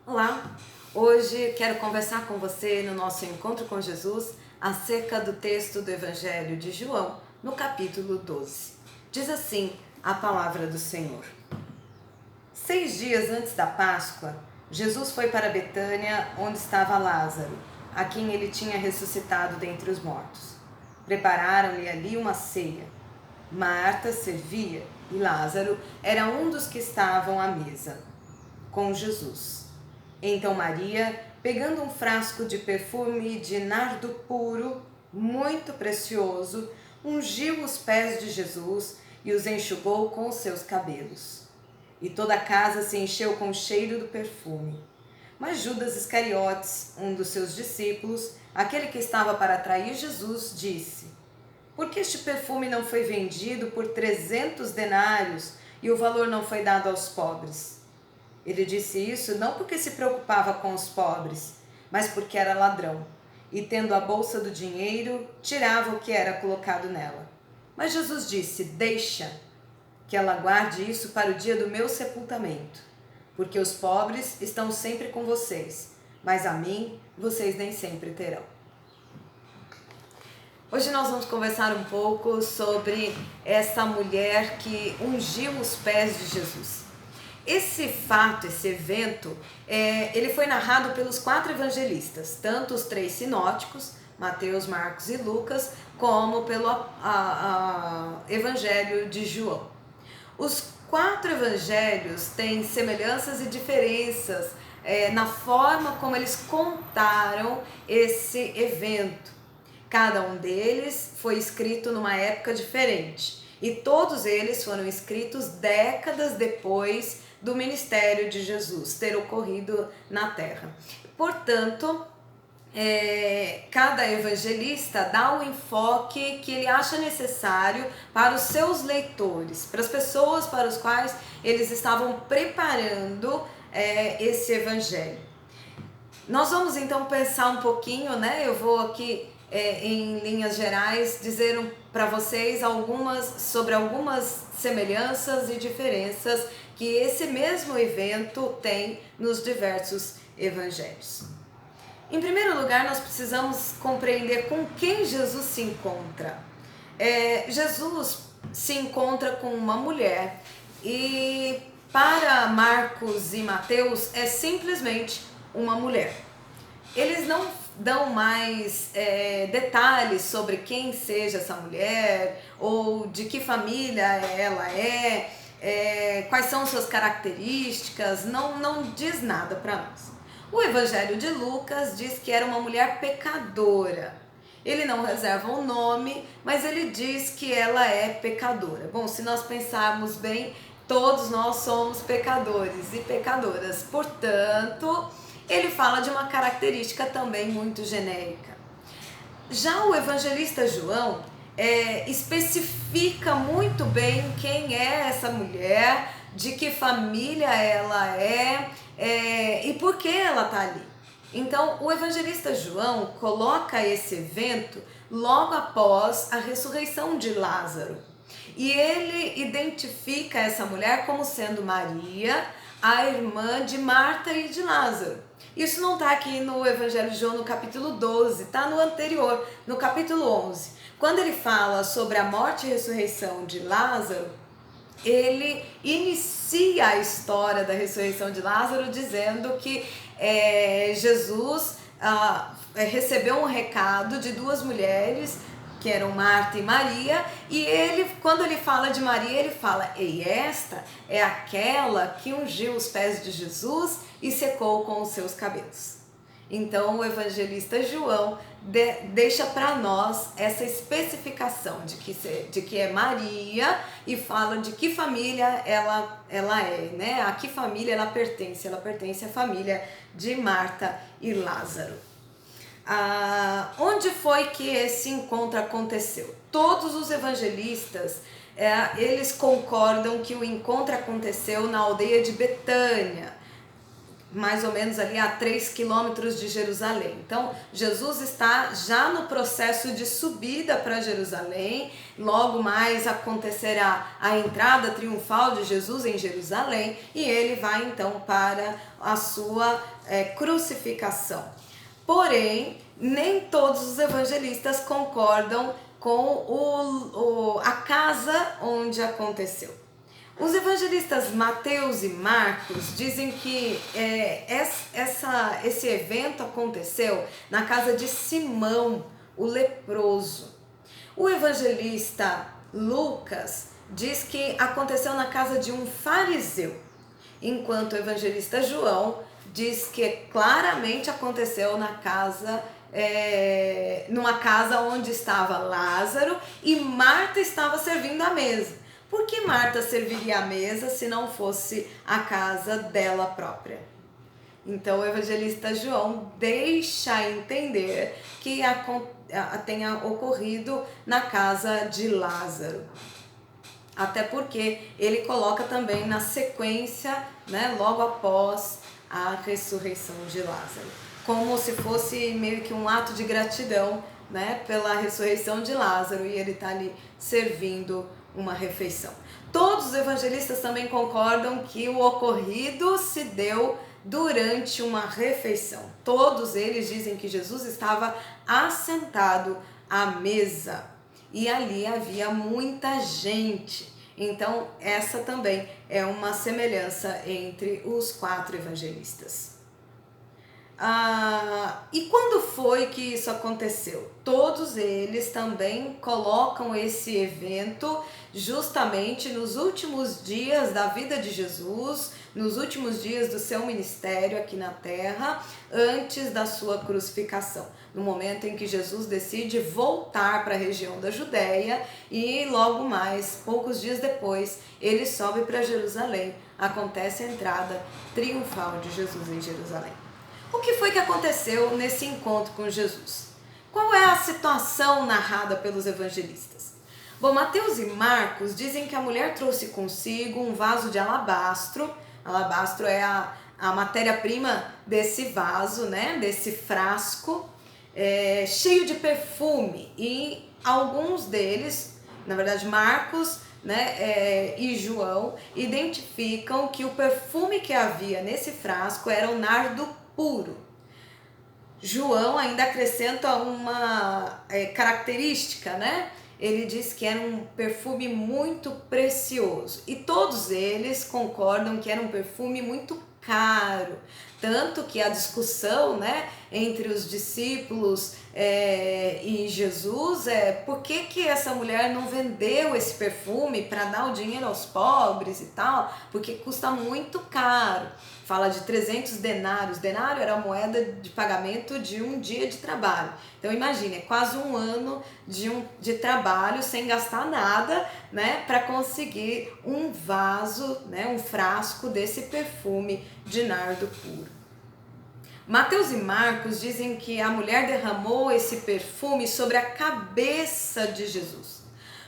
Olá! Hoje quero conversar com você no nosso encontro com Jesus acerca do texto do Evangelho de João, no capítulo 12. Diz assim a palavra do Senhor. 6 dias antes da Páscoa, Jesus foi para Betânia, onde estava Lázaro, a quem ele tinha ressuscitado dentre os mortos. Prepararam-lhe ali uma ceia. Marta servia e Lázaro era um dos que estavam à mesa com Jesus. Então Maria, pegando um frasco de perfume de nardo puro, muito precioso, ungiu os pés de Jesus e os enxugou com os seus cabelos. E toda a casa se encheu com o cheiro do perfume. Mas Judas Iscariotes, um dos seus discípulos, aquele que estava para trair Jesus, disse: por que este perfume não foi vendido por 300 denários e o valor não foi dado aos pobres? Ele disse isso não porque se preocupava com os pobres, mas porque era ladrão, e tendo a bolsa do dinheiro, tirava o que era colocado nela. Mas Jesus disse: deixa, que ela guarde isso para o dia do meu sepultamento, porque os pobres estão sempre com vocês, mas a mim vocês nem sempre terão. Hoje nós vamos conversar um pouco sobre essa mulher que ungiu os pés de Jesus. Esse fato, esse evento, ele foi narrado pelos 4 evangelistas, tanto os 3 sinóticos, Mateus, Marcos e Lucas, como pelo Evangelho de João. Os 4 evangelhos têm semelhanças e diferenças na forma como eles contaram esse evento. Cada um deles foi escrito numa época diferente e todos eles foram escritos décadas depois do ministério de Jesus ter ocorrido na terra. Portanto, cada evangelista dá o enfoque que ele acha necessário para os seus leitores, para as pessoas para as quais eles estavam preparando esse evangelho. Nós vamos então pensar um pouquinho, né? Eu vou aqui em linhas gerais dizer para vocês sobre algumas semelhanças e diferenças que esse mesmo evento tem nos diversos evangelhos. Em primeiro lugar, nós precisamos compreender com quem Jesus se encontra. Jesus se encontra com uma mulher e para Marcos e Mateus é simplesmente uma mulher. Eles não dão mais detalhes sobre quem seja essa mulher ou de que família ela quais são suas características, não diz nada para nós. O Evangelho de Lucas diz que era uma mulher pecadora. Ele não reserva um nome, mas ele diz que ela é pecadora. Bom, se nós pensarmos bem, todos nós somos pecadores e pecadoras. Portanto, ele fala de uma característica também muito genérica. Já o evangelista João especifica muito bem quem é essa mulher, de que família ela e por que ela está ali. Então, o evangelista João coloca esse evento logo após a ressurreição de Lázaro. E ele identifica essa mulher como sendo Maria, a irmã de Marta e de Lázaro. Isso não está aqui no Evangelho de João no capítulo 12, está no anterior, no capítulo 11. Quando ele fala sobre a morte e ressurreição de Lázaro, ele inicia a história da ressurreição de Lázaro dizendo que Jesus recebeu um recado de 2 mulheres, que eram Marta e Maria, e ele, quando ele fala de Maria, ele fala: e esta é aquela que ungiu os pés de Jesus e secou com os seus cabelos. Então o evangelista João deixa para nós essa especificação de que é Maria e fala de que família ela é, né? A que família ela pertence à família de Marta e Lázaro. Onde foi que esse encontro aconteceu? Todos os evangelistas eles concordam que o encontro aconteceu na aldeia de Betânia, mais ou menos ali a 3 quilômetros de Jerusalém. Então, Jesus está já no processo de subida para Jerusalém, logo mais acontecerá a entrada triunfal de Jesus em Jerusalém e ele vai então para a sua crucificação. Porém, nem todos os evangelistas concordam com a casa onde aconteceu. Os evangelistas Mateus e Marcos dizem que esse evento aconteceu na casa de Simão, o leproso. O evangelista Lucas diz que aconteceu na casa de um fariseu, enquanto o evangelista João diz que claramente aconteceu numa casa onde estava Lázaro e Marta estava servindo a mesa. Por que Marta serviria a mesa se não fosse a casa dela própria? Então o evangelista João deixa entender que tenha ocorrido na casa de Lázaro. Até porque ele coloca também na sequência, né, logo após a ressurreição de Lázaro. Como se fosse meio que um ato de gratidão, né, pela ressurreição de Lázaro, e ele está ali servindo uma refeição. Todos os evangelistas também concordam que o ocorrido se deu durante uma refeição. Todos eles dizem que Jesus estava assentado à mesa e ali havia muita gente. Então, essa também é uma semelhança entre os 4 evangelistas. E quando foi que isso aconteceu? Todos eles também colocam esse evento justamente nos últimos dias da vida de Jesus, nos últimos dias do seu ministério aqui na terra, antes da sua crucificação, no momento em que Jesus decide voltar para a região da Judéia e logo mais, poucos dias depois, ele sobe para Jerusalém, acontece a entrada triunfal de Jesus em Jerusalém. O que foi que aconteceu nesse encontro com Jesus? Qual é a situação narrada pelos evangelistas? Bom, Mateus e Marcos dizem que a mulher trouxe consigo um vaso de alabastro. Alabastro é a matéria-prima desse vaso, né? Desse frasco, cheio de perfume. E alguns deles, na verdade Marcos, né, e João, identificam que o perfume que havia nesse frasco era o nardo puro. João ainda acrescenta uma característica, né? Ele diz que era um perfume muito precioso e todos eles concordam que era um perfume muito caro, tanto que a discussão, né, entre os discípulos e Jesus por que essa mulher não vendeu esse perfume para dar o dinheiro aos pobres e tal, porque custa muito caro. Fala de 300 denários. Denário era a moeda de pagamento de um dia de trabalho. Então imagine, é quase um ano de trabalho sem gastar nada, né, para conseguir um vaso, né, um frasco desse perfume de nardo puro. Mateus e Marcos dizem que a mulher derramou esse perfume sobre a cabeça de Jesus.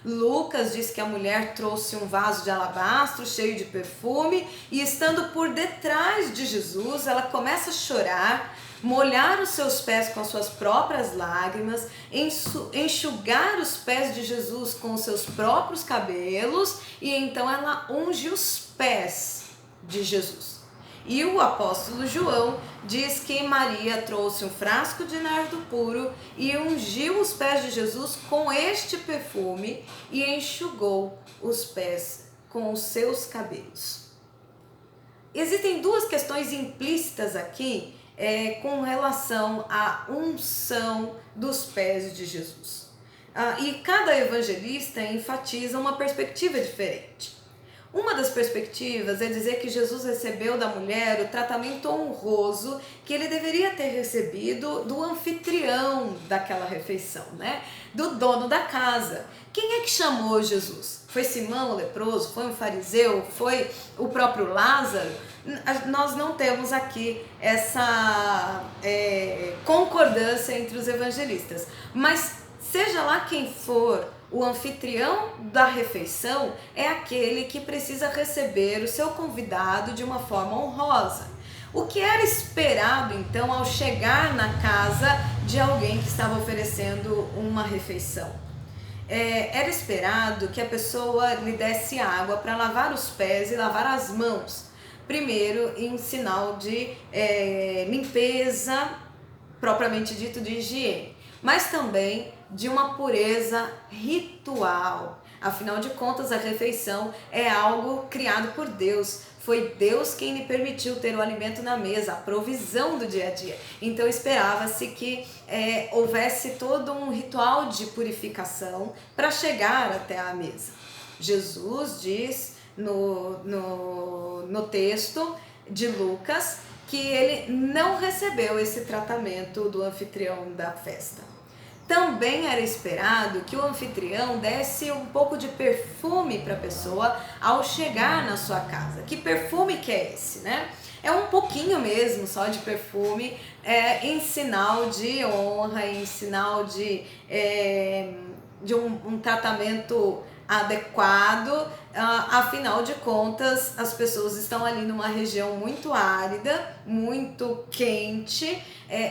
Lucas diz que a mulher trouxe um vaso de alabastro cheio de perfume e estando por detrás de Jesus, ela começa a chorar, molhar os seus pés com as suas próprias lágrimas, enxugar os pés de Jesus com os seus próprios cabelos e então ela unge os pés de Jesus. E o apóstolo João diz que Maria trouxe um frasco de nardo puro e ungiu os pés de Jesus com este perfume e enxugou os pés com os seus cabelos. Existem duas questões implícitas aqui com relação à unção dos pés de Jesus. E cada evangelista enfatiza uma perspectiva diferente. Uma das perspectivas é dizer que Jesus recebeu da mulher o tratamento honroso que ele deveria ter recebido do anfitrião daquela refeição, né? Do dono da casa. Quem é que chamou Jesus? Foi Simão o leproso? Foi um fariseu? Foi o próprio Lázaro? Nós não temos aqui essa concordância entre os evangelistas, mas seja lá quem for, o anfitrião da refeição é aquele que precisa receber o seu convidado de uma forma honrosa. O que era esperado então ao chegar na casa de alguém que estava oferecendo uma refeição? Era esperado que a pessoa lhe desse água para lavar os pés e lavar as mãos, primeiro em sinal de limpeza, propriamente dito, de higiene, mas também de uma pureza ritual. Afinal de contas, a refeição é algo criado por Deus. Foi Deus quem lhe permitiu ter o alimento na mesa, a provisão do dia a dia. Então esperava-se que houvesse todo um ritual de purificação para chegar até a mesa. Jesus diz no texto de Lucas que ele não recebeu esse tratamento do anfitrião da festa. Também era esperado que o anfitrião desse um pouco de perfume para a pessoa ao chegar na sua casa. Que perfume que é esse, né? É um pouquinho mesmo só de perfume, em sinal de honra, em sinal de um tratamento adequado. Afinal de contas, as pessoas estão ali numa região muito árida, muito quente,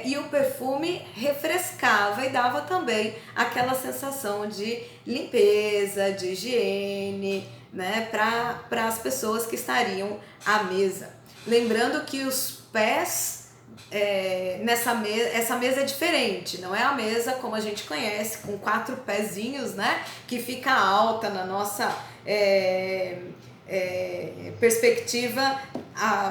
e o perfume refrescava e dava também aquela sensação de limpeza, de higiene, né, para as pessoas que estariam à mesa. Lembrando que os pés essa mesa é diferente, não é a mesa como a gente conhece, com 4 pezinhos, né, que fica alta na nossa perspectiva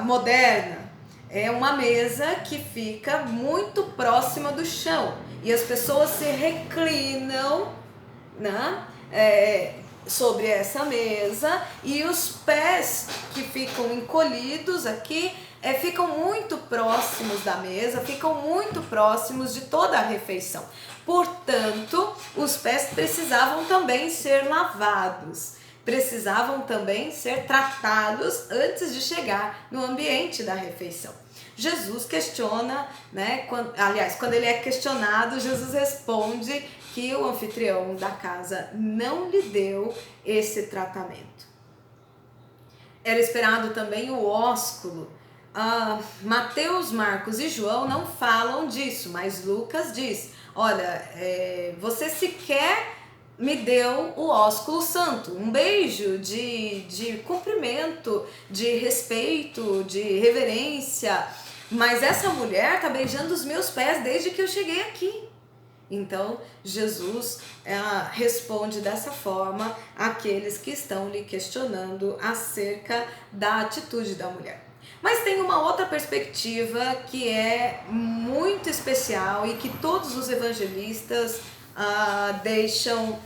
moderna. É uma mesa que fica muito próxima do chão e as pessoas se reclinam, né, sobre essa mesa, e os pés que ficam encolhidos aqui ficam muito próximos da mesa, ficam muito próximos de toda a refeição. Portanto, os pés precisavam também ser lavados, precisavam também ser tratados antes de chegar no ambiente da refeição. Jesus questiona, né? Quando ele é questionado, Jesus responde que o anfitrião da casa não lhe deu esse tratamento. Era esperado também o ósculo. Mateus, Marcos e João não falam disso, mas Lucas diz: olha, você sequer me deu o ósculo santo, um beijo de cumprimento, de respeito, de reverência, mas essa mulher está beijando os meus pés desde que eu cheguei aqui. Então Jesus responde dessa forma àqueles que estão lhe questionando acerca da atitude da mulher. Mas tem uma outra perspectiva que é muito especial e que todos os evangelistas deixam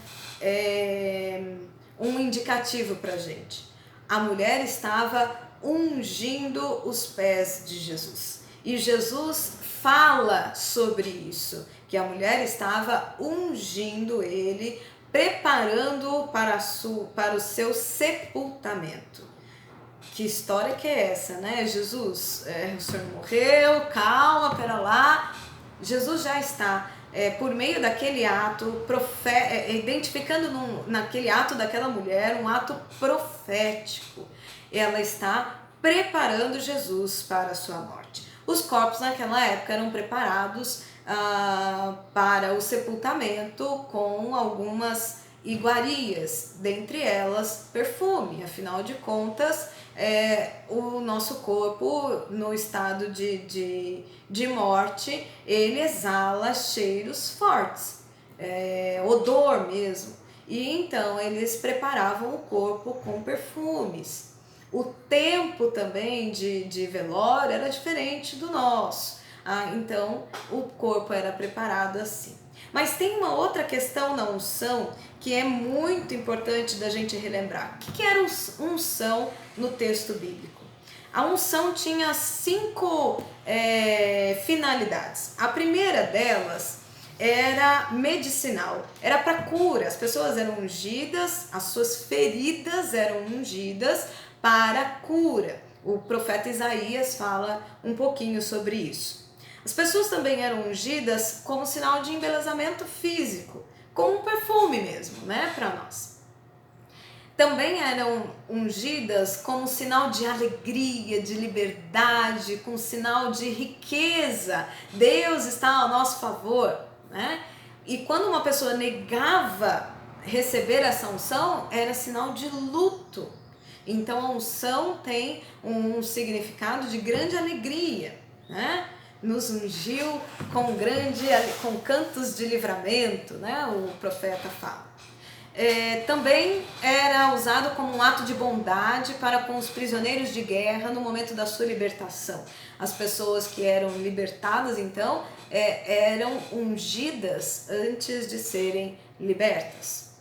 um indicativo para a gente. A mulher estava ungindo os pés de Jesus. E Jesus fala sobre isso, que a mulher estava ungindo ele, preparando-o para o seu sepultamento. Que história que é essa, né? Jesus, o Senhor morreu, calma, pera lá. Jesus já está, por meio daquele ato, identificando naquele ato daquela mulher um ato profético. Ela está preparando Jesus para a sua morte. Os corpos naquela época eram preparados para o sepultamento com algumas iguarias, dentre elas perfume. Afinal de contas, o nosso corpo, no estado de morte, ele exala cheiros fortes, odor mesmo. E então eles preparavam o corpo com perfumes. O tempo também de velório era diferente do nosso. Então o corpo era preparado assim. Mas tem uma outra questão na unção que é muito importante da gente relembrar. O que era unção no texto bíblico? A unção tinha 5 finalidades. A primeira delas era medicinal, era para cura. As pessoas eram ungidas, as suas feridas eram ungidas para cura. O profeta Isaías fala um pouquinho sobre isso. As pessoas também eram ungidas como sinal de embelezamento físico, como um perfume mesmo, né, para nós. também eram ungidas como sinal de alegria, de liberdade, com sinal de riqueza. Deus está ao nosso favor, né? E quando uma pessoa negava receber essa unção, era sinal de luto. Então a unção tem um significado de grande alegria, né? Nos ungiu com cantos de livramento, né? O profeta fala. Também era usado como um ato de bondade para com os prisioneiros de guerra no momento da sua libertação. As pessoas que eram libertadas, então, eram ungidas antes de serem libertas.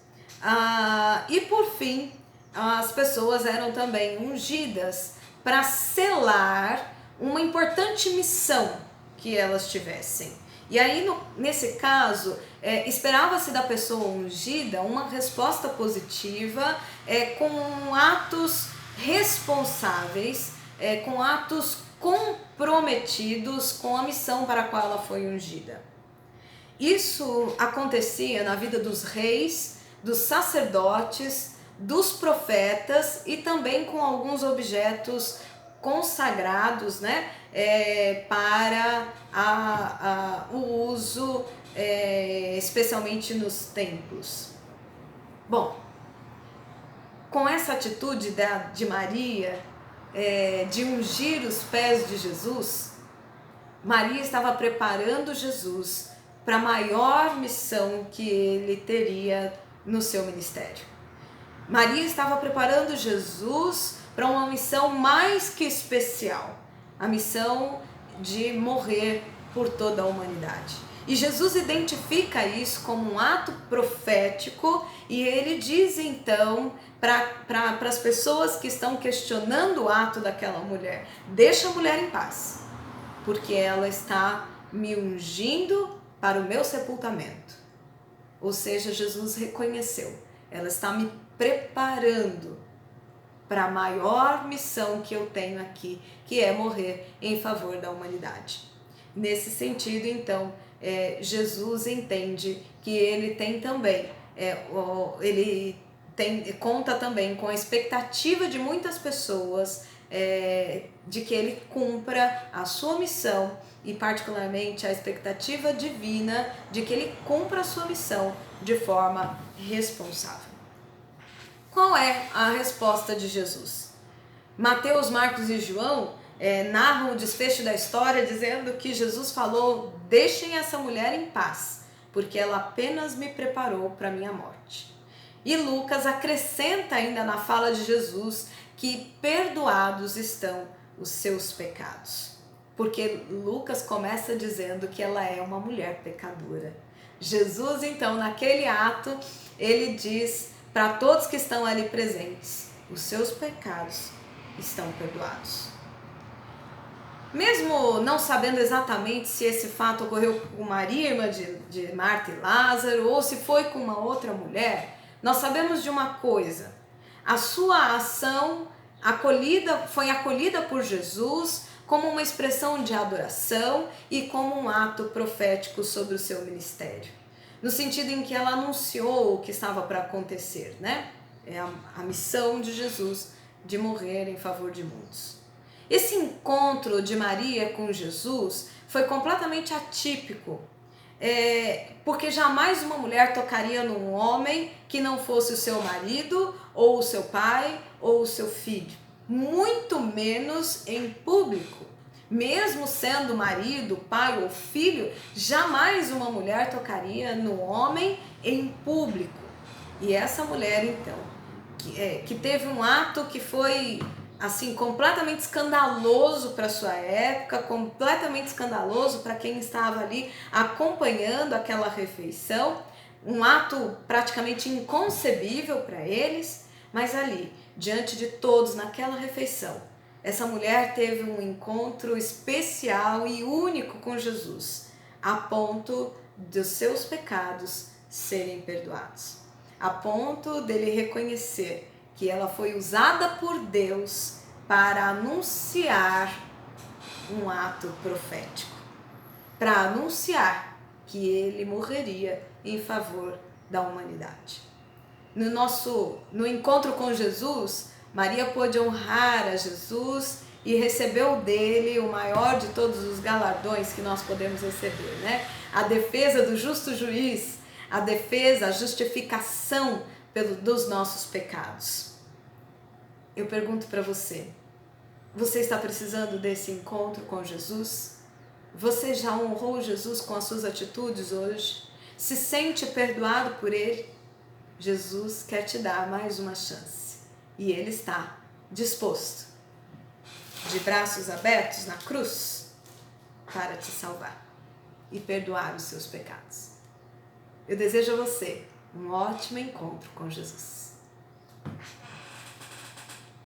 E por fim, as pessoas eram também ungidas para selar uma importante missão que elas tivessem. E aí, nesse caso, esperava-se da pessoa ungida uma resposta positiva, com atos responsáveis, com atos comprometidos com a missão para a qual ela foi ungida. Isso acontecia na vida dos reis, dos sacerdotes, dos profetas e também com alguns objetos consagrados, né, para o uso, especialmente nos templos. Bom, com essa atitude de Maria, de ungir os pés de Jesus, Maria estava preparando Jesus para a maior missão que ele teria no seu ministério. Maria estava preparando Jesus para uma missão mais que especial, a missão de morrer por toda a humanidade. E Jesus identifica isso como um ato profético e ele diz então para as pessoas que estão questionando o ato daquela mulher: deixa a mulher em paz, porque ela está me ungindo para o meu sepultamento. Ou seja, Jesus reconheceu, ela está me preparando para a maior missão que eu tenho aqui, que é morrer em favor da humanidade. Nesse sentido, então, Jesus entende que ele tem também, conta também com a expectativa de muitas pessoas de que ele cumpra a sua missão e particularmente a expectativa divina de que ele cumpra a sua missão de forma responsável. Qual é a resposta de Jesus? Mateus, Marcos e João narram o desfecho da história dizendo que Jesus falou: deixem essa mulher em paz, porque ela apenas me preparou para a minha morte. E Lucas acrescenta ainda na fala de Jesus que perdoados estão os seus pecados, porque Lucas começa dizendo que ela é uma mulher pecadora. Jesus, então, naquele ato, ele diz para todos que estão ali presentes: os seus pecados estão perdoados. Mesmo não sabendo exatamente se esse fato ocorreu com Maria, irmã de Marta e Lázaro, ou se foi com uma outra mulher, nós sabemos de uma coisa: a sua ação foi acolhida por Jesus como uma expressão de adoração e como um ato profético sobre o seu ministério. No sentido em que ela anunciou o que estava para acontecer, né? É a missão de Jesus de morrer em favor de muitos. Esse encontro de Maria com Jesus foi completamente atípico, porque jamais uma mulher tocaria num homem que não fosse o seu marido, ou o seu pai, ou o seu filho, muito menos em público. Mesmo sendo marido, pai ou filho, jamais uma mulher tocaria no homem em público. E essa mulher, então, que teve um ato que foi assim completamente escandaloso para sua época, completamente escandaloso para quem estava ali acompanhando aquela refeição, um ato praticamente inconcebível para eles, mas ali, diante de todos naquela refeição, essa mulher teve um encontro especial e único com Jesus, a ponto dos seus pecados serem perdoados, a ponto dele reconhecer que ela foi usada por Deus para anunciar um ato profético, para anunciar que ele morreria em favor da humanidade. no encontro com Jesus, Maria pôde honrar a Jesus e recebeu dele o maior de todos os galardões que nós podemos receber, né? A defesa do justo juiz, a defesa, a justificação dos nossos pecados. Eu pergunto para você, você está precisando desse encontro com Jesus? Você já honrou Jesus com as suas atitudes hoje? Se sente perdoado por Ele? Jesus quer te dar mais uma chance e Ele está disposto, de braços abertos na cruz, para te salvar e perdoar os seus pecados. Eu desejo a você um ótimo encontro com Jesus.